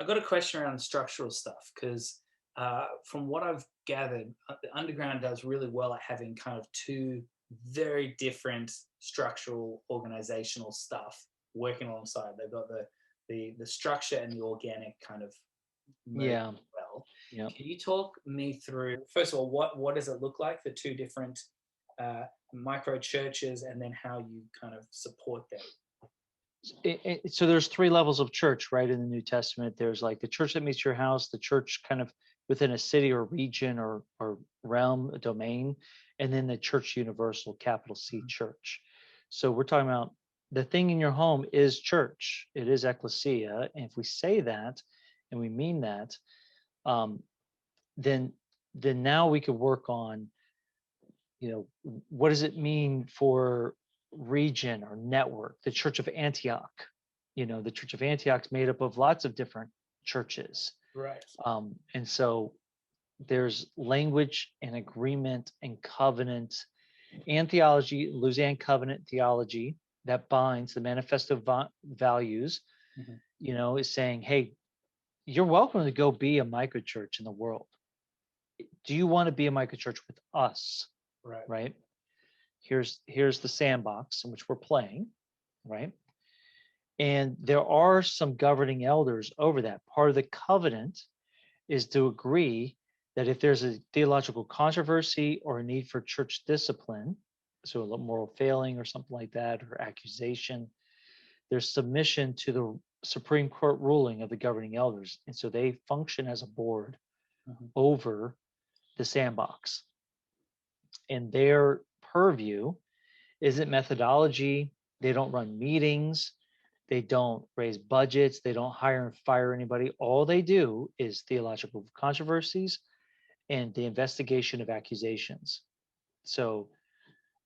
got a question around structural stuff because from what I've gathered, the underground does really well at having kind of two very different structural organizational stuff working alongside. They've got the structure and the organic kind of merge Yeah. well. Yeah. Can you talk me through, first of all, what does it look like for two different uh, micro churches, and then how you kind of support them? So there's three levels of church, right, in the New Testament. There's like the church that meets your house, the church kind of within a city or region or realm, a domain, and then the church universal, capital C Mhm. church. So we're talking about the thing in your home is church. It is ecclesia. And if we say that and we mean that, um, then now we could work on, what does it mean for region or network? The Church of Antioch, the Church of Antioch is made up of lots of different churches. Right. And so there's language and agreement and covenant and theology, Lausanne covenant theology that binds the manifesto values, Mhm. is saying, hey, you're welcome to go be a microchurch in the world. Do you want to be a microchurch with us? Right. Right? Here's the sandbox in which we're playing, right? And there are some governing elders over that. Part of the covenant is to agree that if there's a theological controversy or a need for church discipline, so a moral failing or something like that, or accusation, there's submission to the Supreme Court ruling of the governing elders. And so they function as a board Mhm. over the sandbox. And their purview isn't methodology. They don't run meetings. They don't raise budgets. They don't hire and fire anybody. All they do is theological controversies and the investigation of accusations. So,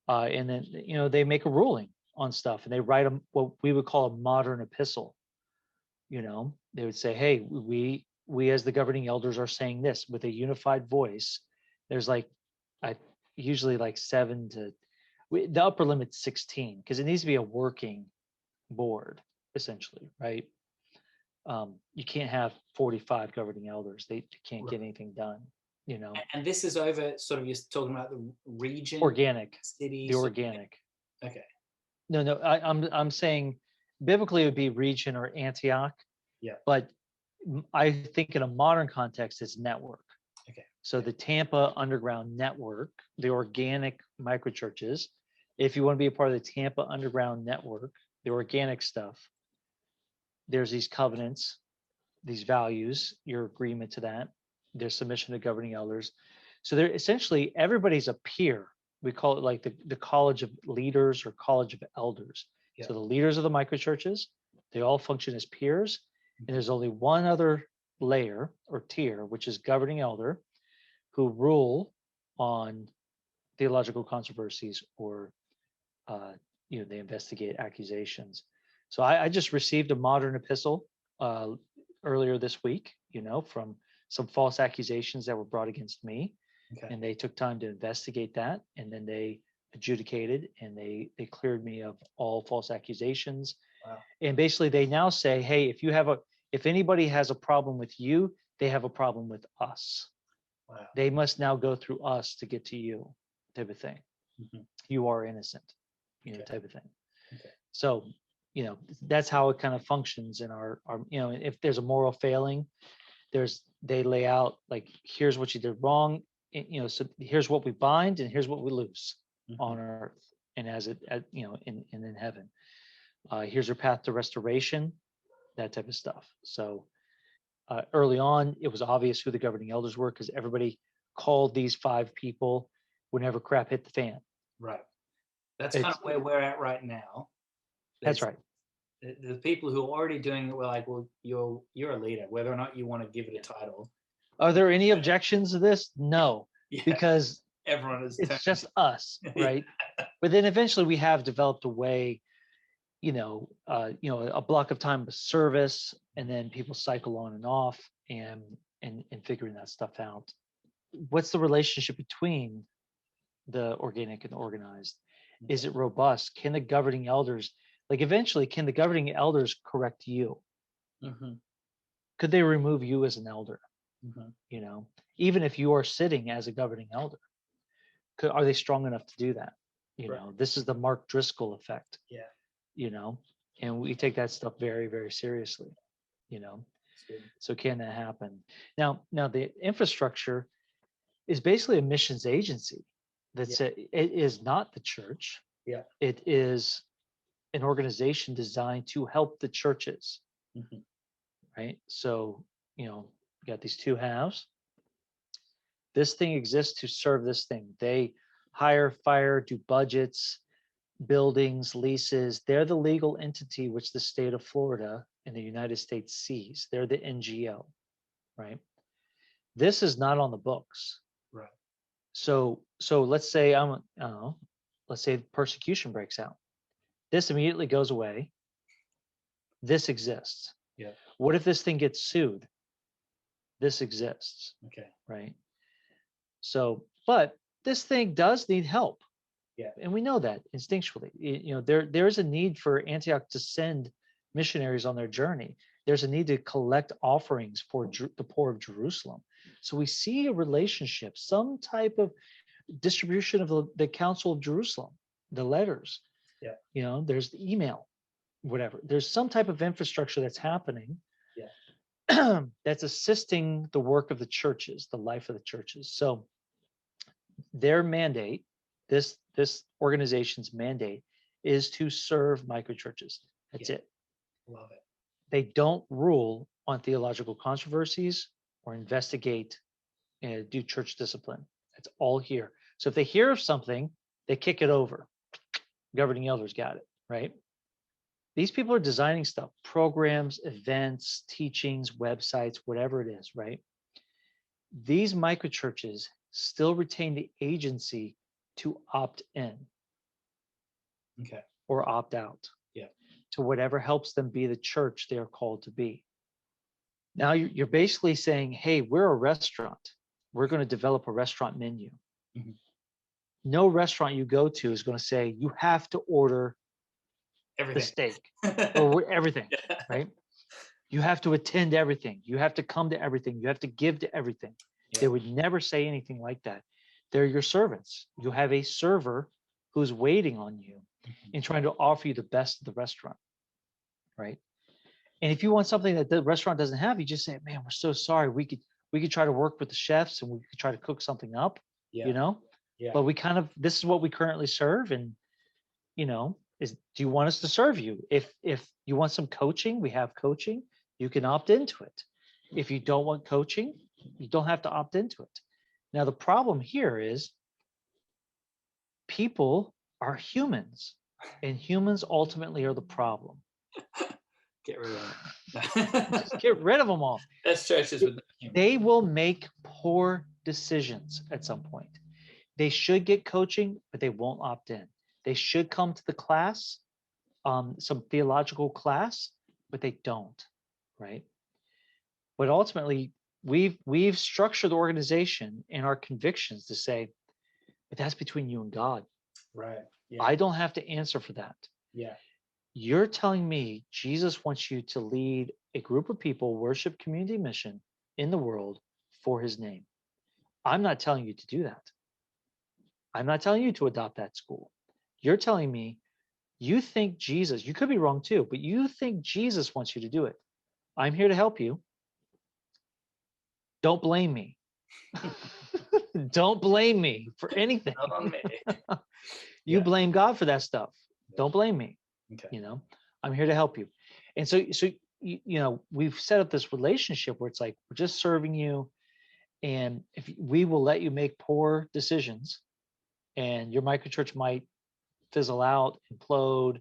and then, they make a ruling on stuff and they write what we would call a modern epistle. They would say, hey, we as the governing elders are saying this with a unified voice. There's like, I usually like the upper limit's 16 because it needs to be a working board essentially, right? You can't have 45 governing elders. They can't Right. get anything done, And this is over sort of, you're talking about the region, organic, the cities. organic. Okay. No, I'm saying biblically it would be region or Antioch, Yeah. but I think in a modern context it's network. Okay. So Yeah. the Tampa Underground Network, the organic microchurches, if you want to be a part of the Tampa Underground Network, the organic stuff, there's these covenants, these values, your agreement to that, their submission to governing elders. So they're essentially everybody's a peer. We call it like the college of leaders or college of elders. Yeah. So the leaders of the microchurches, they all function as peers. And Mhm. there's only one other layer or tier, which is governing elder, who rule on theological controversies or they investigate accusations. So I just received a modern epistle uh, earlier this week, from some false accusations that were brought against me, Okay. and they took time to investigate that, and then they adjudicated and they cleared me of all false accusations. Wow. And basically, they now say, hey, if anybody has a problem with you, they have a problem with us. Wow. They must now go through us to get to you, type of thing. Mhm. You are innocent, Okay. type of thing. Okay. So, that's how it kind of functions in our if there's a moral failing, they lay out like, here's what you did wrong, so here's what we bind and here's what we loose Mhm. on earth and in heaven. Here's your path to restoration, that type of stuff. So early on, it was obvious who the governing elders were because everybody called these five people whenever crap hit the fan. Right. That's kind It's of where we're at right now. That's There's right. the people who are already doing it. We're like, well, you're a leader, whether or not you want to give it a title. Are there any objections to this? No, Yeah. because Everyone is it's turned. just us, Yeah. right? But then eventually we have developed a way, a block of time of service, and then people cycle on and off, and figuring that stuff out. What's the relationship between the organic and the organized? Is it robust? Can the governing elders, like eventually, can the governing elders correct you? Mhm. Could they remove you as an elder? Mhm. You know, even if you are sitting as a governing elder, are they strong enough to do that? You Right. know, this is the Mark Driscoll effect, Yeah. you know, and we take that stuff very, very seriously, you know. It's good. So can that happen? Now the infrastructure is basically a missions agency. Yeah. It is not the church. Yeah. It is an organization designed to help the churches, Mhm. right? So, you know, you got these two halves. This thing exists to serve this thing. They hire, fire, do budgets, buildings, leases. They're the legal entity which the state of Florida in the United States sees. They're the NGO, right? This is not on the books. Right. So let's say I don't know, let's say persecution breaks out. This immediately goes away. This exists. Yeah. What if this thing gets sued? This exists, Okay. right? So, but this thing does need help. Yeah. And we know that instinctually. You know, there is a need for Antioch to send missionaries on their journey. There's a need to collect offerings for the poor of Jerusalem. So we see a relationship, some type of distribution of the Council of Jerusalem, the letters. Yeah. You know, there's the email, whatever. There's some type of infrastructure that's happening. Yeah. That's assisting the work of the churches, the life of the churches. So their mandate, this organization's mandate, is to serve microchurches. That's Yeah. it. Love it. They don't rule on theological controversies or investigate and do church discipline. That's all here. So if they hear of something, they kick it over. Governing elders got it, right? These people are designing stuff, programs, events, teachings, websites, whatever it is, right? These microchurches still retain the agency to opt in Okay. or opt out Yeah. to whatever helps them be the church they are called to be. Now you're basically saying, hey, we're a restaurant. We're going to develop a restaurant menu. Mhm. No restaurant you go to is going to say you have to order the Everything. steak or everything, Yeah. right? You have to attend everything. You have to come to everything. You have to give to everything. Yeah. They would never say anything like that. They're your servants. You have a server who's waiting on you Mhm. and trying to offer you the best of the restaurant, right? And if you want something that the restaurant doesn't have, you just say, "Man, we're so sorry. We could try to work with the chefs and we could try to cook something up, Yeah. you know. Yeah. But we kind of this is what we currently serve, and you know, is do you want us to serve you? If you want some coaching, we have coaching. You can opt into it. If you don't want coaching, you don't have to opt into it. Now the problem here is people are humans, and humans ultimately are the problem. Get rid of Just it. get rid of them all. That's churches with humans. They will make poor decisions at some point. They should get coaching, but they won't opt in. They should come to the class, some theological class, but they don't, right? But ultimately, we've structured the organization and our convictions to say, but that's between you and God. Right. Yeah. I don't have to answer for that. Yeah. You're telling me Jesus wants you to lead a group of people, worship community mission in the world for his name. I'm not telling you to do that. I'm not telling you to adopt that school. You're telling me you think Jesus, you could be wrong too, but you think Jesus wants you to do it. I'm here to help you. Don't blame me. Don't blame me for anything. Not on me. You Yeah. blame God for that stuff. Yeah. Don't blame me. Okay. You know, I'm here to help you. And so you know, we've set up this relationship where it's like we're just serving you, and if we will let you make poor decisions, and your microchurch might fizzle out, implode.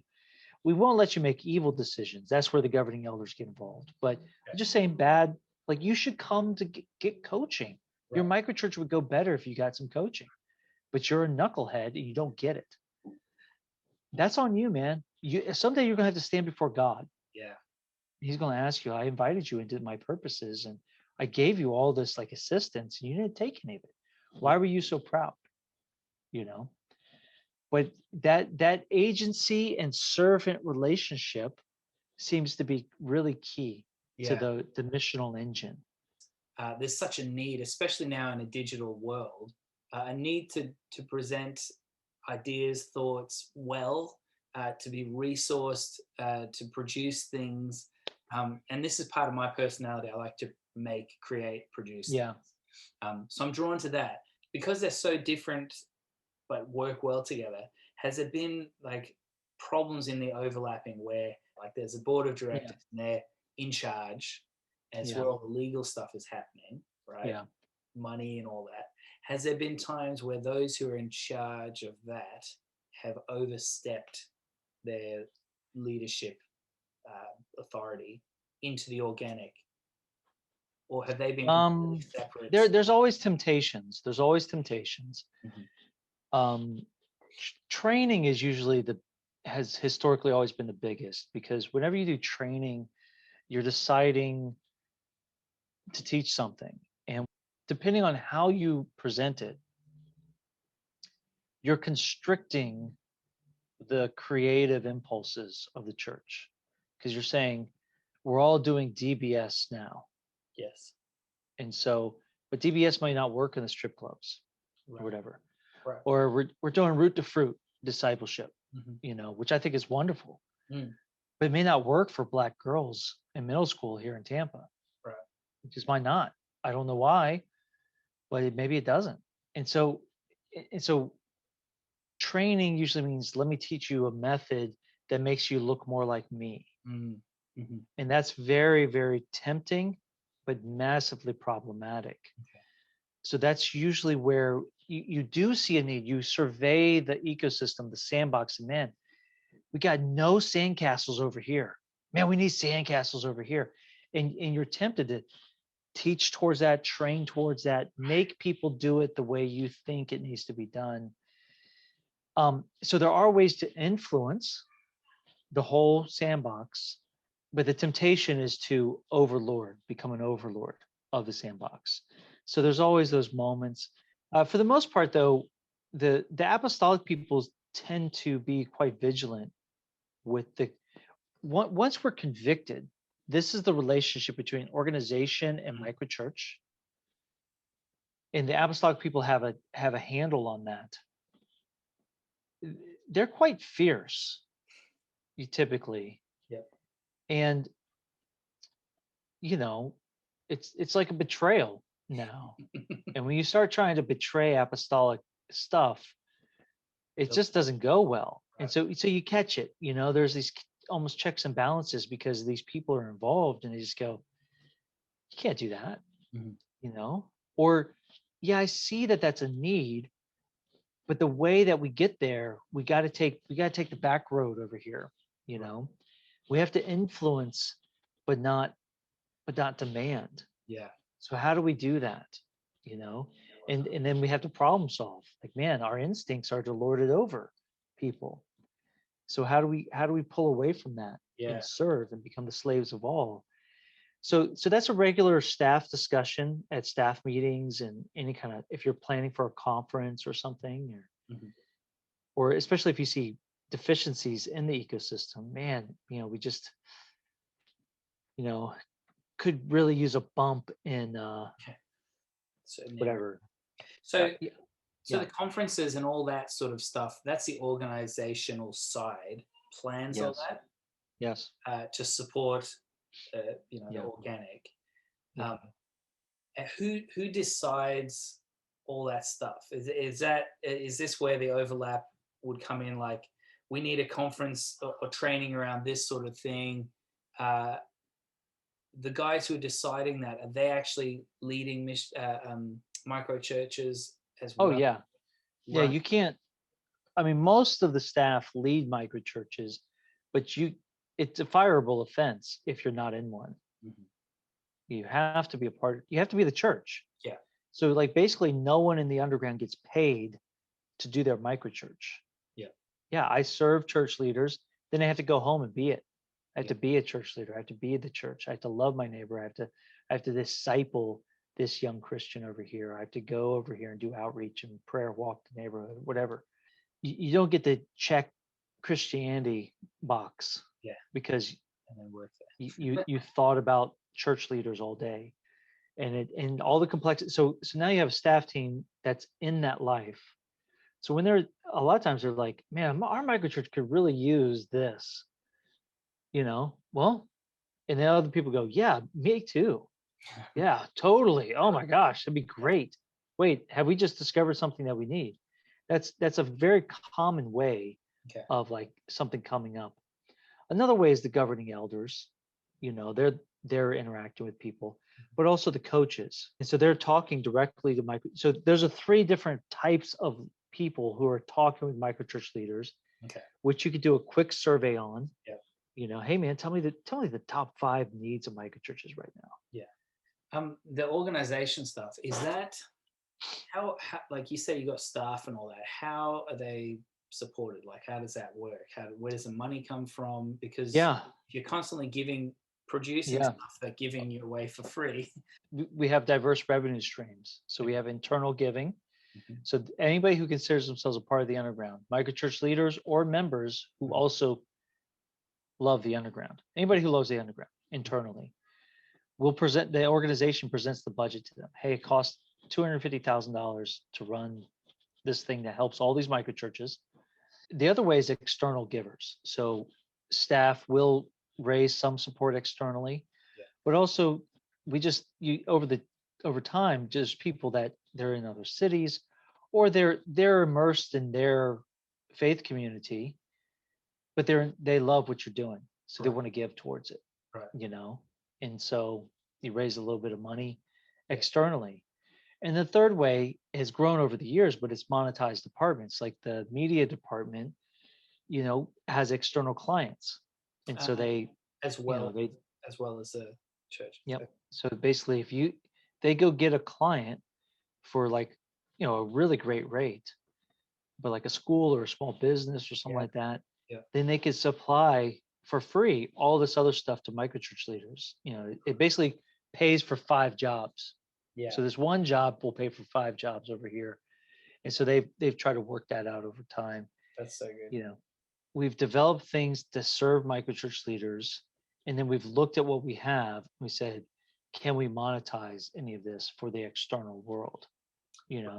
We won't let you make evil decisions. That's where the governing elders get involved. But I'm just saying bad, like you should come to get coaching. Your Right. microchurch would go better if you got some coaching, but you're a knucklehead and you don't get it. That's on you, man. You someday you're gonna have to stand before God. Yeah. He's gonna ask you, I invited you into my purposes and I gave you all this like assistance and you didn't take any of it. Why were you so proud? You know? But that agency and servant relationship seems to be really key. to Yeah. the missional engine. There's such a need, especially now in a digital world, a need to present ideas, thoughts well, to be resourced, to produce things. And this is part of my personality. I like to make, create, produce Yeah. things. So I'm drawn to that because they're so different, but work well together. Has there been like problems in the overlapping where like there's a board of Yeah. directors and they're in charge, and it's Yeah. where all the legal stuff is happening, right? Yeah. Money and all that. Has there been times where those who are in charge of that have overstepped their leadership authority into the organic, or have they been completely Um, separate? there's always temptations. There's always temptations. Mhm. Um, Training is usually has historically always been the biggest, because whenever you do training, you're deciding to teach something, and depending on how you present it, you're constricting the creative impulses of the church, because you're saying we're all doing DBS now, Yes. and so, but DBS might not work in the strip clubs or Right. whatever, Right. or we're doing root to fruit discipleship, Mm-hmm. which I think is wonderful, Mm. but it may not work for Black girls in middle school here in Tampa. Right. It just might not. I don't know why, but maybe it doesn't. And so, training usually means, let me teach you a method that makes you look more like me. Mm. Mm-hmm. And that's very, very tempting, but massively problematic. Okay. So that's usually where you do see a need. You survey the ecosystem, the sandbox, and man, we got no sandcastles over here. Man, we need sandcastles over here. And you're tempted to teach towards that, train towards that, make people do it the way you think it needs to be done. So there are ways to influence the whole sandbox, but the temptation is to become an overlord of the sandbox. So there's always those moments. For the most part, though, the apostolic people tend to be quite vigilant with once we're convicted. This is the relationship between organization and Mm. microchurch, and the apostolic people have a handle on that. They're quite fierce, you typically, Yep. and you know, it's like a betrayal now. And when you start trying to betray apostolic stuff, it Yep. just doesn't go well. And Right. so you catch it. There's these almost checks and balances because these people are involved, and they just go, you can't do that, Mhm. you know? Or, yeah, I see that that's a need, but the way that we get there, we got to take the back road over here, you Right. know? We have to influence, but not demand. Yeah. So how do we do that? And then we have to problem solve. Like, man, our instincts are to lord it over people. So how do we pull away from that Yeah. and serve and become the slaves of all? So that's a regular staff discussion at staff meetings, and any kind of, if you're planning for a conference or something, Mhm. or especially if you see deficiencies in the ecosystem, man, we just, you know, could really use a bump in Certain area. whatever. So, Yeah, so yeah, the conferences and all that sort of stuff, that's the organizational side, plans all yes, that yes, to support, the yeah, organic. yeah. Um, and who decides all that stuff? Is this where the overlap would come in? Like, we need a conference or training around this sort of thing. Uh, the guys who are deciding that, are they actually leading micro churches as Oh well? yeah, yeah. Run. You can't. I mean, most of the staff lead micro churches, but it's a fireable offense if you're not in one. Mhm. You have to be a part. You have to be the church. Yeah. So, like, basically, no one in the underground gets paid to do their micro church. Yeah. Yeah, I serve church leaders. Then I have to go home and be it. I have Yeah. to be a church leader. I have to be the church. I have to love my neighbor. I have to disciple this young Christian over here. I have to go over here and do outreach and prayer, walk the neighborhood, whatever. You don't get to check Christianity box Yeah. because And then work there. you thought about church leaders all day, and all the complexity. So now you have a staff team that's in that life. So when they're a lot of times they're like, man, our microchurch could really use this, well, and then other people go, yeah, me too. Yeah, totally. Oh my gosh, that'd be great. Wait, have we just discovered something that we need? That's a very common way Okay. of like something coming up. Another way is the governing elders. They're interacting with people, but also the coaches. And so they're talking directly to micro. So there's a three different types of people who are talking with microchurch leaders, Okay. which you could do a quick survey on. Yeah. Hey man, tell me the top 5 needs of microchurches right now. Yeah. The organization stuff, is that how like you say you got staff and all that, how are they supported? Like how does that work? Where does the money come from? Because Yeah, if you're constantly producing yeah. stuff that giving you away for free. We have diverse revenue streams. So we Okay. have internal giving. Mhm. So anybody who considers themselves a part of the underground, microchurch leaders or members who Mhm. also love the underground, anybody who loves the underground internally, the organization presents the budget to them. Hey, it costs $250,000 to run this thing that helps all these microchurches. The other way is external givers. So staff will raise some support externally, Yeah. but also we just you over time, just people that they're in other cities or they're immersed in their faith community, but they love what you're doing, so they Right. want to give towards it, Right. you know. And so you raise a little bit of money Yeah. externally. And the third way has grown over the years, but it's monetized departments like the media department, has external clients. And so Uh, they, as you know, well they, as well as the church. yep. So basically, they go get a client for like, a really great rate, but like a school or a small business or something Yeah. like that, Yeah. then they could supply for free all this other stuff to microchurch leaders. It basically pays for 5 jobs. Yeah. So this one job will pay for 5 jobs over here. And so they've tried to work that out over time. That's so good. You know, we've developed things to serve microchurch leaders, and then we've looked at what we have. We said, can we monetize any of this for the external world?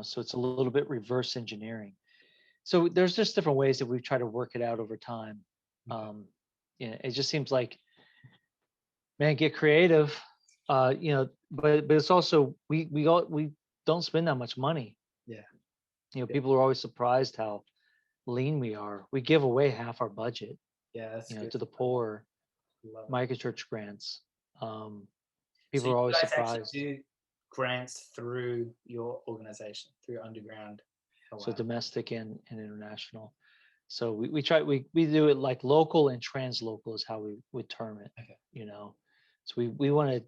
So it's a little bit reverse engineering. So there's just different ways that we've tried to work it out over time. Okay. It just seems like, man, get creative. But it's also we don't spend that much money. Yeah. Yeah. People are always surprised how lean we are. We give away half our budget, Yeah. That's good. to the poor, Love it. microchurch grants. Um, So People you are always guys actually surprised. do grants through your organization, through Underground. Oh So wow. domestic and international. So we do it like local and translocal is how we would term it. Okay. So we want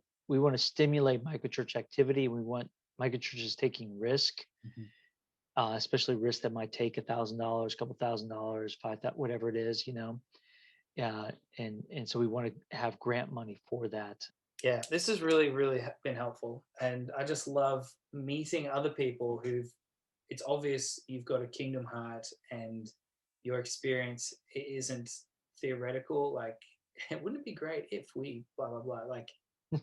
to stimulate microchurch activity. We want microchurches taking risk, Mhm. especially risk that might take $1,000, couple $1,000, 5,000, whatever it is. And so we want to have grant money for that. Yeah, this has really, really been helpful. And I just love meeting other people it's obvious you've got a kingdom heart and your experience isn't theoretical. Like, wouldn't it be great if we blah, blah, blah? Like, you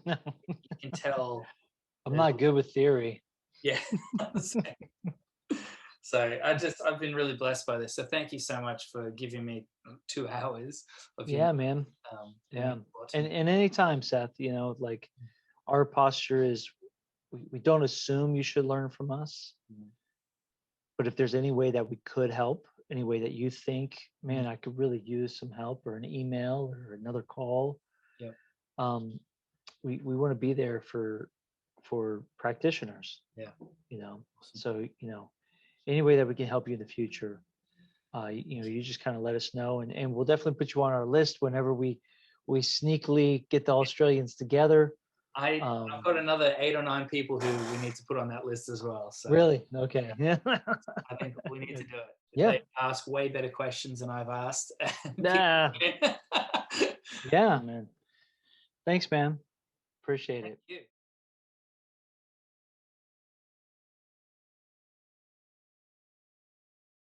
can tell I'm there's, not good with theory. yeah. So I've been really blessed by this. So thank you so much for giving me 2 hours of your, Yeah, man. it means Yeah. a lot to me. And anytime, Seth, like our posture is we don't assume you should learn from us, Mm. but if there's any way that we could help, any way that you think, Mm. man, I could really use some help or an email or another call, Yep. um, we want to be there for practitioners, Yeah. Awesome. so any way that we can help you in the future, you just kind of let us know, and we'll definitely put you on our list whenever we sneakily get the Australians together. I've um got another 8 or 9 people who we need to put on that list as well. So Really? Okay. yeah, Yeah. I think we need to do it. Yeah. They ask way better questions than I've asked. And Nah. people, Yeah, man. Thanks, man. Appreciate thank it. you.